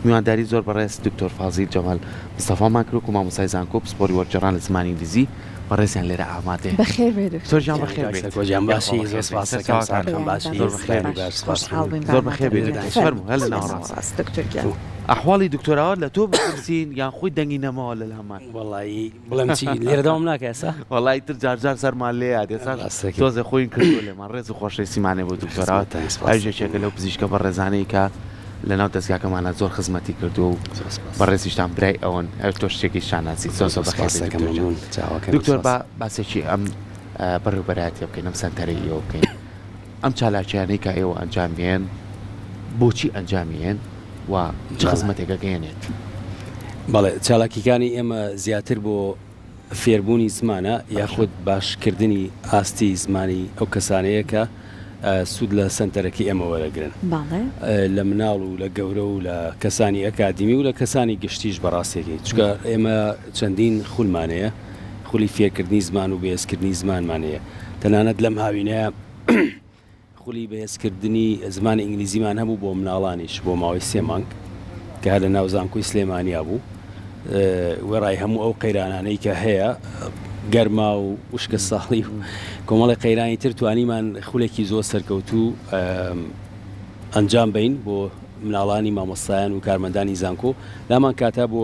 میوانداری زۆر بەڕێز دکتۆر فازیل جەمال مستەفامان کرد و مامۆستای زانکۆ پسپۆری وەرگێڕان لە زمانی ئینگلیزی بەڕێزیان لێرە ئامادەیە. بەخێر بێت زۆر جان بەخێر بێت. باشی زۆر سپاس دەکەم ساکەم باشی زۆر بەخێر بێت. فەرموو هەل لە ناوەڕاست دکتۆر ئەحواڵی دکتۆراوە لە تۆ بپرسین یان خۆی دەنگی نەماوە لە هەمان وەڵی بڵێم چی لێرە دەوام ناکە ئێستا وەڵی تر جار سەرمان لێ یادێسا تۆزە خۆین کردو لێمان ڕێز و خۆشەویستیمانێ بۆ دکتۆراوە ئەژێکێکە لەو پزیشکە بە ڕێزانەی کە لەناو دەستگاکەمانە زۆر خزمەتی کردو و بەڕێزیشتان برای ئەوەن تۆ شتێکی شاناسی زۆر بەخێر دکتۆر باسێکی ئەم بەڕێوەبەرایەتی بکەین ئەم سەنتەرەی ئێوە بکەین ئەم چالاکیانەی کە ئێوە ئەنجامێن بۆچی ئەنجامیێن و چ خزمەتێکە گەێنێت؟ بەڵێ چالاکیەکانی ئێمە زیاتر بۆ فێربوونی زمانە یاخود باشکردنی ئاستی زمانی ئەو کەسانەیە کە سوود لە سنتەرەکی ئێمە وەرەگرن لە مناڵ و لە گەورە و لە کەسانی ئەکادمی و لە کەسانی گشتیش بەڕاستێکی چکە ئێمە چەندین خولمانەیە خولی فێرکردنی زمان و بەهێزکردنی زمانمانەیە تەنانەت لەم هاوینەیە خولی بەهێزکردنی زمانی ئینگلیزیمان هەبوو بۆ مناڵانیش بۆ ماوەی 3 مانگ کە هەر لە ناو زانکۆی سلێمانیا بوو وێڕای هەموو ئەو قەیرانانەی کە هەیە گەرما و وشکە ساڵی و کۆمەڵی قەیرانی تر توانیمان خولێکی زۆر سەرکەوتوو ئەنجام بین بۆ مناڵانی مامۆستایان و کارمەندانی زانکۆ لامان کاتە بۆ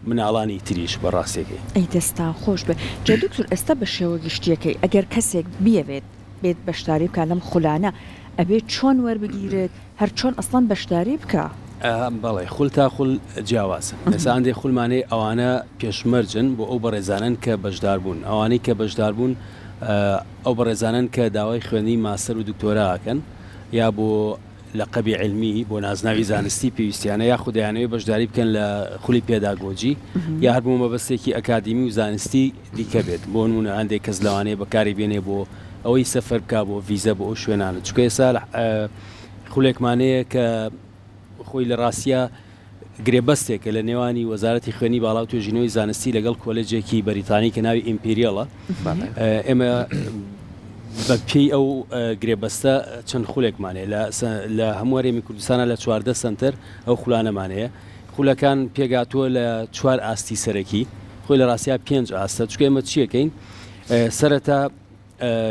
مناڵانی تریش بەڕاستێکی ئەی دەستان خۆش بێ جا دکتۆر ئێستا بە شێوە گشتیەکەی ئەگەر کەسێک بیەوێت بێت بەشداری بکە لەم خولانە ئەبێت چۆن وەربگیرێت هەر چۆن ئەسڵان بەشداری بکە؟ بەڵێ خول تا خول جیاوازە ئێستا هەندێک خولمانەی ئەوانە پێشمەرجن بۆ ئەو بەڕێزانن کە بەشدار بوون ئەوانەی کە بەشدار بوون ئەو بەڕێزانن کە داوای خوێندنی ماستەر و دکتۆراکەن یا بۆ لەقەبی علمی بۆ نازناوی زانستی پێویستیانە یا خودیانەوەی بەشداری بکەن لە خولی پێداگۆجی یا هەر بوو مەبەستێکی ئەکادمی و زانستی دیکە بێت بۆ نمونە هەندێک کەس لەوانەیە بەکاری بێنێ بۆ ئەوەی سەفەر بکە بۆ ڤیزە بۆ ئەو شوێنانە چکە ئێستا خولێکمانەیە کە خۆی لە ڕاستە گرێبەستێکە لە نێوانی وەزارەتی خوێنی باڵا و توێژینەوەی زانستی لەگەڵ کۆلێجێکی بەریتانی کە ناوی ئیمپریەڵە ئێمە بە پێی ئەو گرێبەستە چەند خولێکمانەیە لە هەموو هەرێمی کوردستانە لە 14 سنتەر ئەو خولانەمانەیە خولەکان پێگاتووە لە 4 ئاستی سەرەکی خۆی لە ڕاستیا 5 ئاستە چکە ئێمە چیەکەین سەرەتا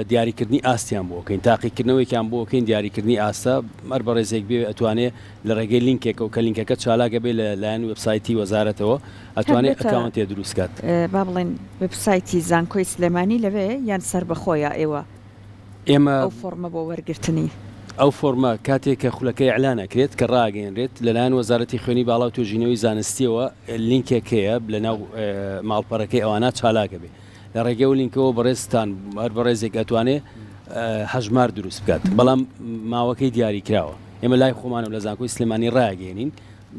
دیاریکردنی ئاستیان بۆکەین تاقیکردنەوەیان بۆکەین دیاریکردنی ئاستا مەر بە ڕێزێک بێ ئەتوانێت لە ڕێگەی لینکێکە و کە لینکەکە چالاگە بێ لە لایەن وبسایتی وەزارەتەوە ئەتوانێت ئەکاونتێ دروستکات با بڵێن وبسایتی زانکۆی سلێمانی لەوێ یان سەر بەخۆیە ئێوە ئێمە ئەو فۆرمە بۆ وەرگرتنی ئەو فۆرمە کاتێک کە خولەکەی ئەعلانەکرێت کە ڕاگەێنرێت لەلایەن وەزارەتی خوێنی باڵا و توێژینەوەی زانستیەوە لینکێکەیە لە ناو ماڵپەڕەکەی ئەوانە چالاگە بێ لە ڕێگە و لینکەوە بەڕێستان هەر بە ڕێزێک ئەتوانێت هەژمار دروست بکات بەڵام ماوەکەی دیاری کراوە ئێمە لای خۆمان و لە زانکۆی سلێمانی ڕاگەێنین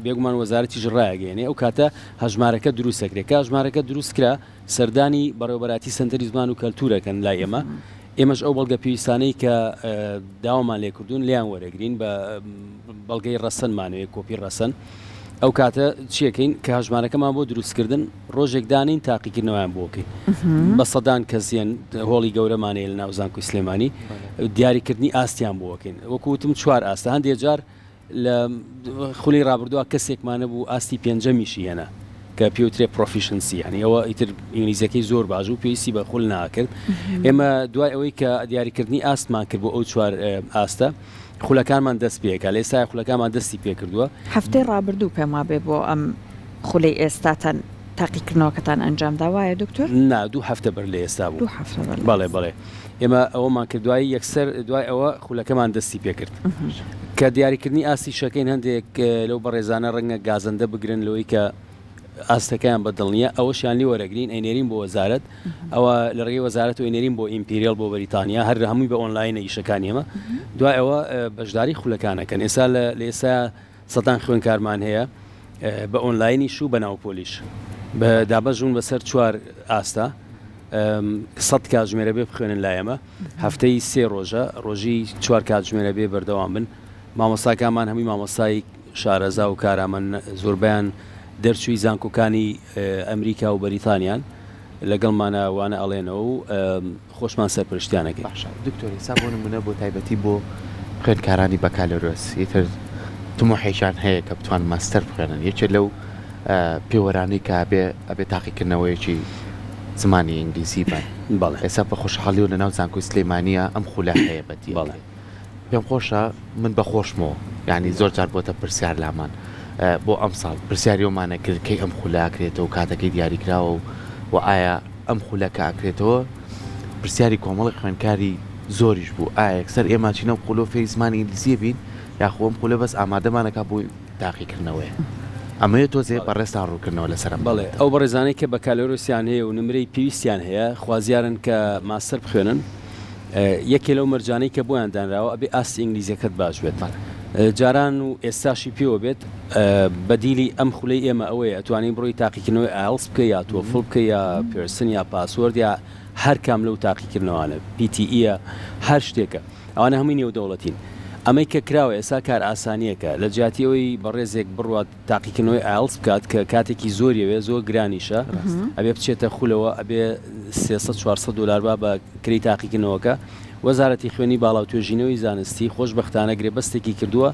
بێگومان وەزارەتیش ڕاگەێنێ ئەو کاتە هەژمارەکە دروستەکرێت کە هەژمارەکە دروست کرا سەردانی بەڕێوەبەراتی سنتەری زمان و کەلتورەکەن لای ئێمە ئێمەش ئەو بەڵگە پێویستانەی کە داوامان لێکردوون لیان وەرەگرین بە بەڵگەی ڕەسەنمانوێت کۆپی ڕەسەن ئەو کاتە چیەکەین کە هەژمارەکەمان بۆ دروستکردن ڕۆژێک دانین تاقیکردنەوەیان بۆکەین بە سەدان کەسیان هۆڵی گەورەمانەیە لە ناو زانکۆی سلێمانی دیاریکردنی ئاستیان بۆکەین وەکوتم 4 ئاستە هەندێک جار لە خولی ڕابردووە کەسێکمانە بوو ئاستی 5میشی هێنا کە پێوترێ پرۆفیشنسی یعنی ئەوە ئیتر ئینگلیزیەکەی زۆر باش و پێویستی بە خول ناکرد ئێمە دوای ئەوەی کە دیاریکردنی ئاستمان کرد بۆ ئەو 4 ئاستە خولەکانمان دەست پێکە لە ئێستا خولەکانمان دەستی پێکردووە هەفتەی ڕابردوو پێما بێ بۆ ئەم خولەی ئێستاتان تاقیکردنەوەکەتان ئەنجام داوایە دکتۆر؟ نا 2 هەفتە بەر لە ئێستا بوو بەڵێ بەڵێ ئێمە ئەوەمان کردوایی یەکسەر دوای ئەوە خولەکەمان دەستی پێکرد کە دیاریکردنی ئاستی شەکەین هەندێک لەو بەڕێزانە ڕەنگە گازەندە بگرن لەوەی کە ئاستەکەیان بەدڵ نییە ئەوەشیان لی وەرەگرین ئەینێرین بۆ وەزارەت ئەوە لە ڕێی وەزارەت و ئەینێرین بۆ ئیمپریال بۆ بەریتانیا هەر هەمووی بە ئۆنلاینە ئیشەکان ئێمە دوای ئەوە بەشداری خولەکانەکەن ئێستا لە ئێستا سەدان خوێنکارمان هەیە بە ئۆنلاینیش و بە ناوپۆلیش بە دابەژون بەسەر 4 ئاستا 100 کاتژمێرە بێ بخوێنن لای ئێمە هەفتەی 3 ڕۆژە ڕۆژی 4 کاتژمێرە بێ بەردەوام بن مامۆستاکانمان هەمووی مامۆستای شارەزا و کارامەن زۆربیان دەرچووی زانکۆکانی ئەمریکا و بەریتانیان لەگەڵمانە وانە ئەڵێنەوە و خۆشمان سەرپرشتیانەکەی دکتۆری سا بۆ نمونە بۆ تایبەتی بۆ خوێندکارانی بەکالۆرۆس ئیتر تمۆحێکیان هەیە کە بتوان ماستەر بخوێنن یەکێک لەو پێوەرانی کە ئەبێ تاقیکردنەوەیەکی زمانی ئینگلیزی بن ئێستا بە خۆشحاڵی و لەناو زانکۆی سلەیمانیە ئەم خولە هەیە بەدی پێم خۆشە من بەخۆشمەوە یعنی زۆر جار بۆتە پرسیار لامان بۆ ئەم ساڵ پرسیاریۆمانە کرد کەی ئەم خولەکرێتەوە کاتەکەی دیاریکراوە و ئایا ئەم خولەکە ئاکرێتەوە پرسیاری کۆمەڵی خوێندکاری زۆریش بوو ئایا یەکسەر ئێمە چینە قولۆ فێی زمانی ئینگلیزیە بین یاخۆ ئەم خولە بەس ئامادەمانەکە بۆی تاقیکردنەوەی ئەمەیە تۆزێ بەڕێستا ڕووکردنەوە لەسەرم بڵێ ئەو بەڕێزانەی کە بەکالۆرۆسیان هەیە و نمرەی پێویستیان هەیە خوازیارن کە ماستەر بخوێنن یەکێ لەو مەرجانەی کە بۆیان دانراوە ئەبێ ئاستی ئینگلیزیەکەت باش بێت جاران و ئێستاشی پێوە بێت بەدیلی ئەم خولەی ئێمە ئەوەیە ئەتوانین بڕۆی تاقیکردنەوەی ئایلس بکە یا تۆفڵ بکە یا پێرسن یا پاسوەرد یا هەر کام لەو تاقیکردنەوەانە PTE هەر شتێکە ئەوانە هەمووی نێودەوڵەتین ئەمەی کە کراوە ئێستا کار ئاسانیەکە لە جیاتیەوەی بەڕێزێک بڕوات تاقیکردنەوەی ئایلس بکات کە کاتێکی زۆریەوێ زۆر گرانیشە ئەبێ بچێتە خولەوە ئەبێ 300-400 دلار بە کری تاقیکردنەوەکە وەزارەتی خوێنی باڵا و توێژینەوەی زانستی خۆشبەختانە گرێبەستێکی کردووە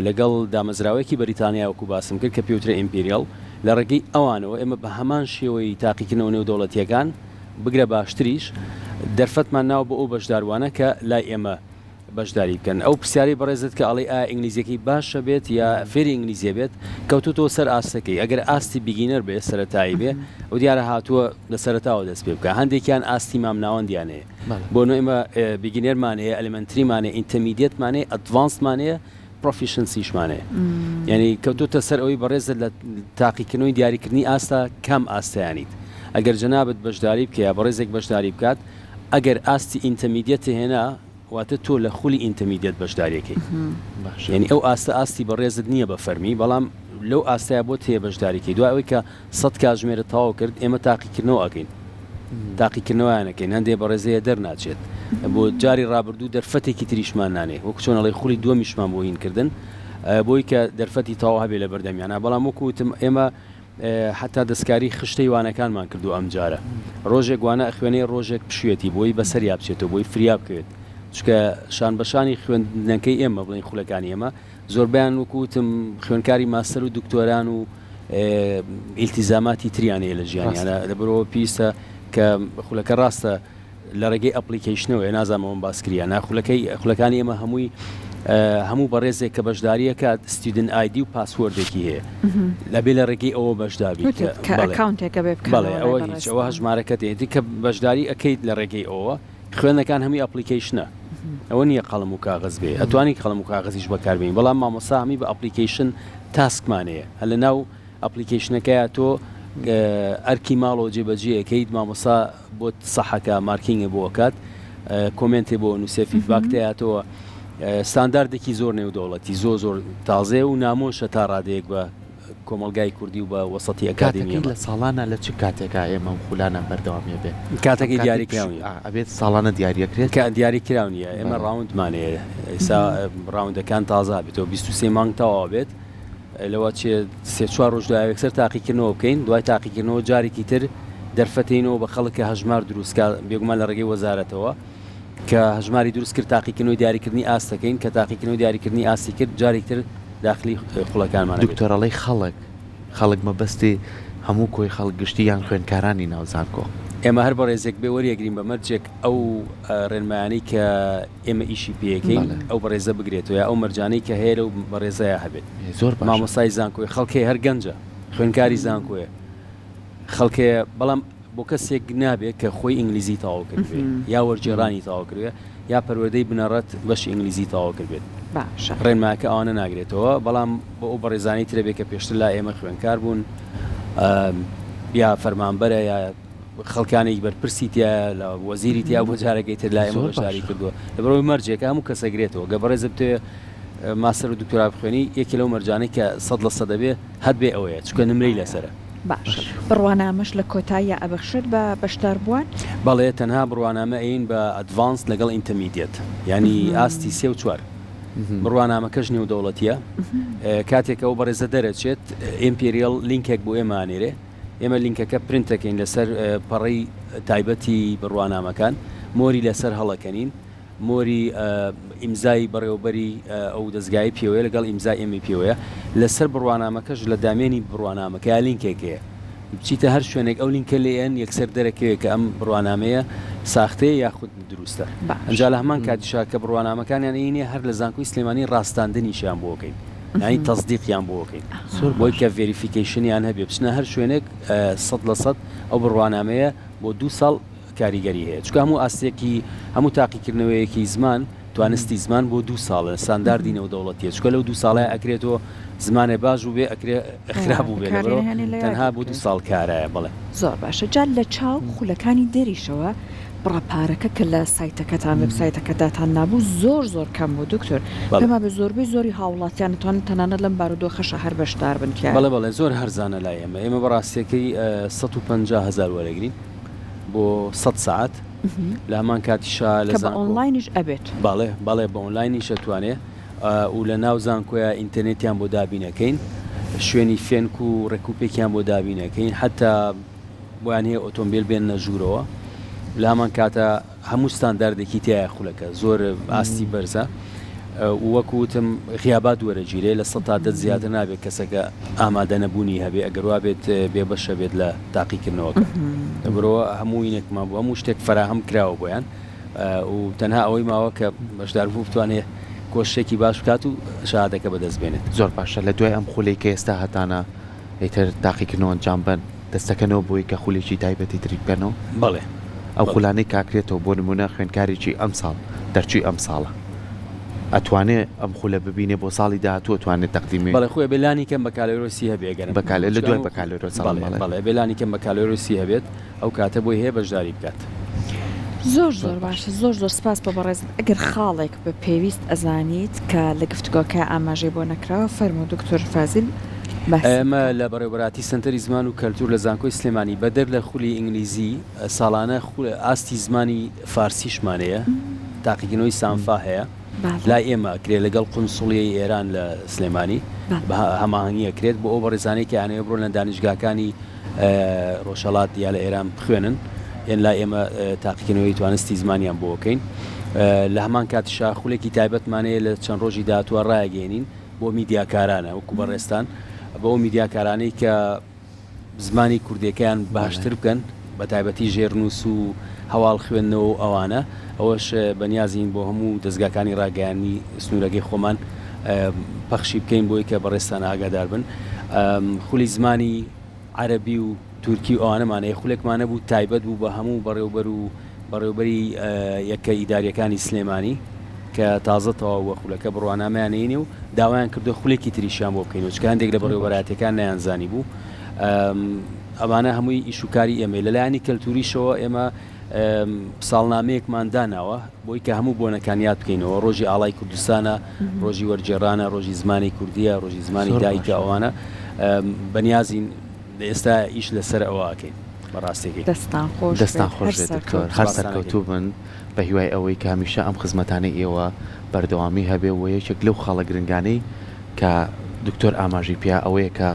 لەگەڵ دامەزراوەیەکی بەریتانیا وەکو باسم کرد کە پێوترە ئیمپریال لە ڕێگەی ئەوانەوە ئێمە بە هەمان شێوەی تاقیکردنەوە نێودەوڵەتیەکان بگرە باشتریش دەرفەتمان ناو بە ئەو بەشداروانە کە لای ئێمە بەشداری بکەن ئەو پرسیاری بەڕێزت کە ئەڵێ ئایا ئینگلیزیەکەی باشە بێت یا فێری ئینگلیزیە بێت کەوتوتەوە سەر ئاستەکەی ئەگەر ئاستی بیگینەر بێ سەرەتایی بێ ئەو دیارە هاتووە لە سەرەتاوە دەست پێ بکە هەندێکیان ئاستی مامناوەندیانەیە بۆ نۆ ئێمە بیگینێرمانەیە ئەلمەنتریمانێ ئینتەمیدێتمانەیە ئەدڤانسمانەیە پرۆفیشنسیشمانەیە یعنی کەوتوتە سەر ئەوەی بەڕێزت لە تاقیکردنەوەی دیاریکردنی ئاستا کەم ئاستەیانیت ئەگەر جەنابەت بەشداری بکە یا بەڕێزێک بەشداری بکات ئەگەر ئاستی ئینتەمیدێت هێنا واتە تۆ لە خولی ئینتەمیدێت بەشداریەکەی یعنی ئەو ئاستی بەڕێزت نییە بە فەرمی بەڵام لەو ئاستایە بۆ تێ بەشداریەکەی دوای ئەوەی کە 100 کاتژمێرە تەواو کرد ئێمە تاقیکردنەوە ئەکەین تاقیکردنەوەیانەکەین هەندێک بەڕێزەیە دەرناچێت بۆ جاری ڕابردوو دەرفەتێکی تریشمان نانێ وەکو چۆنەڵی خولی دووەمیشمان بۆ هینکردن بۆی کە دەرفەتی تەواو هەبێ لە بەردەمیانە بەڵام وەکوتم ئێمە حتا دەستکاری خشتەی وانەکانمان کردو ئەم جارە ڕۆژێک وانە خوێنەی ڕۆژێک پشوێتی بۆی بەسەریا بچێتەوە بۆی فریا بکەوێت چکە شان بەشانی خوێندنەکەی ئێمە بڵین خولەکانی ئێمە زۆربیان وەکوتم خوێنکاری ماستەر و دکتۆران و ئیلتیزاماتی تریانەیە لە ژیانیانە لەبەرەوە پێویستە کە خولەکە ڕاستە لە ڕێگەی ئەپلیکیشنەوە نازانەوە باسکریە خولەکانی ئێمە هەموو بەڕێزێک کە بەشداریە کات ستودنت ئایدی و پاسوەردێکی هەیە لەبێ لە ڕێگەی ئەوە بەشدابی ئەوە هەژمارەکە دێتی کە بەشداری ئەەکەیت لە ڕێگەی ئەوە خوێنەکان هەمی ئەپلیکیشنە ئەوە نییە قەڵم و کاغز بێ ئەتوانی قەڵم و کاغزیش بەکاربین بەڵام مامۆستا هەمی بە ئەپلیکیشن تاسکمانەیە هە لە ناو ئەپلیکیشنەکەیە تۆ ئەرکی ماڵەوە جێبەجێەکەیت مامۆستا بۆ سەحەکە مارکینگە بۆکات کۆمنتێ بۆ نووسێ فیدباکتەیەتەوە ستانداردێکی زۆر نێودەوڵەتی زۆر تازێ و نامۆشە تا ڕادەیەک بە کۆمەلگای کوردی و بە وەسەتی ئەکادمی لە ساڵانە لە چ کاتێکا ئێمە خولانە بەردەوامیە بێ کاتێکی دیاریکراونی ئەبێت ساڵانە دیاریەکرێت کە دیاریکراونیە ئێمە ڕاوندمانەیە ئێستا ڕاوندەکان تازا بێتەوە 23 مانگ تەواو بێت لەوە چێ 3-4 ڕۆژ دوایەکسەر تاقیکردنەوە بکەین دوای تاقیکردنەوە جارێکی تر دەرفەتینەوە بە خەڵکە هەژمار دروستکە بێگومان لە ڕێگەی وەزارەتەوە کە هەژماری دروست کرد تاقیکردنەوەی دیاریکردنی ئاستەکەین کە تاقیکردنەوەی دیاریکردنی ئاستی کرد جارێکتر داخلی خولەکانمان دکتۆرەڵی خەڵک مەبەستی هەموو کۆی خەڵک گشتی یان خوێنکارانی ناوزانکۆ ئێمە هەر بە ڕێزێک بێ وەریەگرین بە مەرجێک ئەو ڕێنمایانەی کە ئێمە ئیشی پێەکەین ئەو بەڕێزە بگرێتەوە ئەو مەرجانەی کە هەیە و بەڕێزەیە هەبێت زۆر مامۆستای زانکۆی خەڵکی هەر گەنجە خوێنکاری زانکۆیە خەڵکەیە بەڵام بۆ کەسێک نابێت کە خۆی ئینگلیزی تەواو کردوێ یا وەرجێڕانی تەواو کردوێ یا پەروەردەی بنەڕەت بەشی ئینگلیزی تەواو کردێت ڕێنماکە ئەوانە ناگرێتەوە بەڵام بۆ ئەو بەڕێزانی ترە بێت کە پێشتر لا ئێمە خوێنکار بوون یا فەرمانبەرە یا خەڵکانێک بەرپرسیتە لە وەزیری تیا بۆ جارەکەی تر لا ئێمە بەشداری کردووە لەبەرەوەی مەرجێکە هەموو کەسەگرێتەوە گە بەڕێزە بتوێ ماستەر و دکتۆرا بخوێنی یەکی لەو مەرجانەی کە 100% دەبێ هەت بێ ئەوەیە چکە نمرەی لەسرە باش بڕوانامەش لە کۆتاییە ئەبەخشێت بە بەشدار بووان بەڵێ تەنها بڕوانامە ئەین بە ئەدڤانس لەگەڵ ئینتەمیدێت ینی ئاستی 3 و 4 بڕوانامەکەش نێودەوڵەتیە کاتێک ئەو بەڕێزە دەرەچێت ئیمپریال لینکێک بۆ ئێمانێرێ ئێمە لینکەکە پرنتەکەین لەسەر پەڕەی تایبەتی بڕوانامەکان مۆری لەسەر هەڵەکەنین مۆری ئیمزای بەڕێوەبەری ئەو دەستگای پێوەیە لەگەڵ ئیمزای ئێمە پێوەیە لەسەر بڕوانامەکەش لە دامێنی بڕوانامەکە یا لینکێکەیە بچیتە هەر شوێنێک ئەو لینکە لێن یەکسەر دەرەکەوێت کە ئەم بڕوانامەیە ساختەیە یاخود دروستە ئەنجا لە هەمان کاتیشا کە بڕوانامەکانیان اینێ هەر لە زانکۆی سلێمانی ڕاستاندنیشیان بۆکەین یانی تەصدیقیان بۆکەین بۆی کە ڤێریفیکیشنیان هەبێ بچنە هەر شوێنێک 100% ئەو بڕوانامەیە بۆ 2 ساڵ کاریگەری هەیە چکە هەموو ئاستێکی هەموو تاقیکردنەوەیەکی زمان توانستی زمان بۆ 2 ساڵە سانداردی نێودەوڵەتیە چکە لەو 2 ساڵە ئەکرێتەوە زمانێ باش و بێ ئەکرێ خراپ بوو بێ تەنها بۆ 2 ساڵ کارایە بڵێ زۆر باشە جار لە چاو خولەکانی دەریشەوە بڕاپارەکە کە لە سایتەکەتان وێبسایتەکەداتان نابوو زۆر کەم بوو دکتۆر پێما بە زۆربەی زۆری هاوڵاتیانتوان تەنانەت لەم بارودۆخەشە هەر بەشدار بن کە بەڵێ زۆر هەرزانە لای ئێمە بەڕاستیەکەی 150,000 وەرەگرین بۆ 100 ساعت لە هەمان کاتیشا لە ئۆنلاینیش ئەبێت بەڵێ بە ئۆنلاینیش ئەتوانێ و لە ناو زانکۆیە ئینتەرنێتیان بۆ دابینەکەین شوێنی فێنک و ڕێکوپێکیان بۆ دابینەکەین حتا بۆیان هەیە ئۆتۆمبیل بێن نەژوورەوە لە هەمان کاتە هەموو ستانداردێکی تایە خولەکە زۆر ئاستی بەرزە وەکوتم خیابات وەرەگیرێ لە 100 زیاتر نابێت کەسەکە ئامادە نەبوونی هەبێ ئەگەروا بێت بێبەشە بێت لە تاقیکردنەوەکە دەبرەوە هەموو اینێکمان بوو هەموو شتێک فراهەم کراوە بۆیان و تەنها ئەوەی ماوە کە بەشدار بوو بتوانێت کۆشتێکی باش بکات و شادەکە بەدەست بێنێت زۆر باشە لە دوای ئەم خولەی کە ئێستا هەتانە ئیتر تاقیکردنەوە جامبەن دەستەکەنەوە بۆی کە خولێکی تایبەتی تری بکەنەوە بەڵێ ئەو خولانەی کاکرێتەوە بۆ نمونە خوێندکارێکی ئەم ساڵ دەرچووی ئەم ساڵە ئەتوانێت ئەم خولە ببینێ بۆ ساڵی داهاتوو توانێت تەقدیمی بەڵێ خۆی بێلانی کەم بە کالۆرۆسی هەبێگەن لە دوای بە کالۆرۆسی بەڵێ بێلانی کەم بە کالۆرۆسی هەبێت ئەو کاتە بۆی هەیە بەشداری بکات زۆر باشە زۆر سپاس بە بەڕێزت ئەگەر خاڵێک بە پێویست ئەزانیت کە لە گفتگۆکە ئاماژەی بۆ نەکراوە فەرموو دکتۆر فازیل ئێمە لە بەڕێوەبەراتی سنتەری زمان و کەلتور لە زانکۆی سلێمانی بەدەر لە خولی ئینگلیزی ساڵانە ئاستی زمانی فارسیشمانەیە تاقیکردنەوەی سانفا هەیە لای ئێمە ئەکرێت لەگەڵ قونسوڵیەی ئێران لە سلێمانی هەماهەنگی ئەکرێت بۆ ئەو بەڕێزانەی کە یانەوێ بڕۆن لە دانیشگاکانی ڕۆژهەڵات یا لە ئێران بخوێنن یان لای ئێمە تاقیکردنەوەی توانستی زمانیان بۆ بکەین لە هەمان کاتیشا خولێکی تایبەتمانەیە لە چەند ڕۆژی داهاتووە ڕایگەێنین بۆ میدیاکارانە وەکو بەڕێستان بۆ میدیاکارانەی کە زمانی کوردیەکەیان باشتر بکەن بە تایبەتی ژێرنووس و هەواڵ خوێندنەوە و ئەوانە ئەوەش بەنیازین بۆ هەموو دەستگاکانی ڕاگەیانی سنوورەکەی خۆمان پەخشی بکەین بۆی کە بەڕێستان ئاگادار بن خولی زمانی عەرەبی و تورکی و ئەوانەمانەیە خولێکمانە بوو تایبەت بوو بە هەموو بەڕێوەبەری یەکە ئیداریەکانی سلێمانی کە تازە تەواوە خولەکە بڕوانامەیانێنێ و داوایان کردو خولێکی تریشیان بۆ بکەین و چکە هەندێک لە بەڕێوەبەراتەکان نەیانزانی بوو ئەمانە هەمووی ئیشوکاری ئێمە لەلایەنی کەلتوریشەوە ئێمە ساڵنامەیەکمان داناوە بۆی کە هەموو بۆنەکان یاد بکەینەوە ڕۆژی ئاڵای کوردستانە ڕۆژی وەرجێڕانە ڕۆژی زمانی کوردیە ڕۆژی زمانی دایکە ئەوانە بەنیازین ئێستا ئیش لەسەر ئەوەکەین بەڕاستێکی دەستان خۆش دکتۆر هەر سەرکەوتوو بن بە هیوای ئەوەی کە هەمیشە ئەم خزمەتانەی ئێوە بەردەوامی هەبێ و یەکێک لەو خاڵە گرنگانەی کە دکتۆر ئاماژی پیا ئەوەیە کە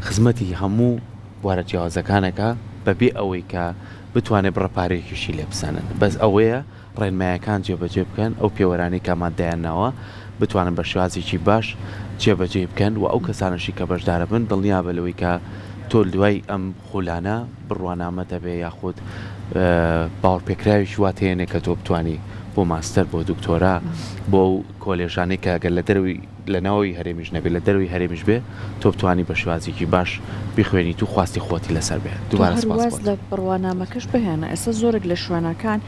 خزمەتی هەموو بوارە جیاوازەکانەکە بەبێ ئەوەی کە بتوانێت بڕەپارێکیشی لێ بسەنن بەس ئەوەیە ڕێنمایەکان جێبەجێ بکەن ئەو پێوەرانی کامادایانناوە بتوانن بە شێوازێکی باش جێبەجێ بکەن و ئەو کەسانشی کە بەشدارە بن دڵنیا بەلەوەی کە تۆ دوای ئەم خولانە بڕوانامەتە بێ یاخود باوەڕپێکراوی واتێنێ کە تۆ بتوانی بۆ ماستەر بۆ دکتۆرا بۆ کۆلێژانەی کە ئەگەر لە دەروی لە ناوەوەی هەرێمیش نەبێت لە دەروی هەرێمیش بێ تۆ بتوانی بە شێوازێکی باش بخوێنی تو خواستی خۆتی لەسەر بێت دووبارە سپاس لە بڕوانامەکەش بهێنە ئێستا زۆرێک لە شوێنەکان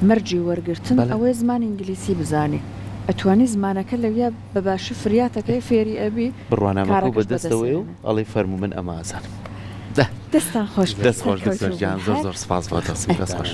مەرجی وەرگرتن ئەوەی زمانی ئینگلیسی بزانێ ئەتوانی زمانەکە لەویا بە باشی فریاتەکەی فێری ئەبی بڕوانامەکە بەدەستەوەی و ئەڵێ فەرموو من ئەمە ئازانم دەستان خۆش دەست خۆش دکتۆر گیان زۆر سپاس بۆ دەست خۆش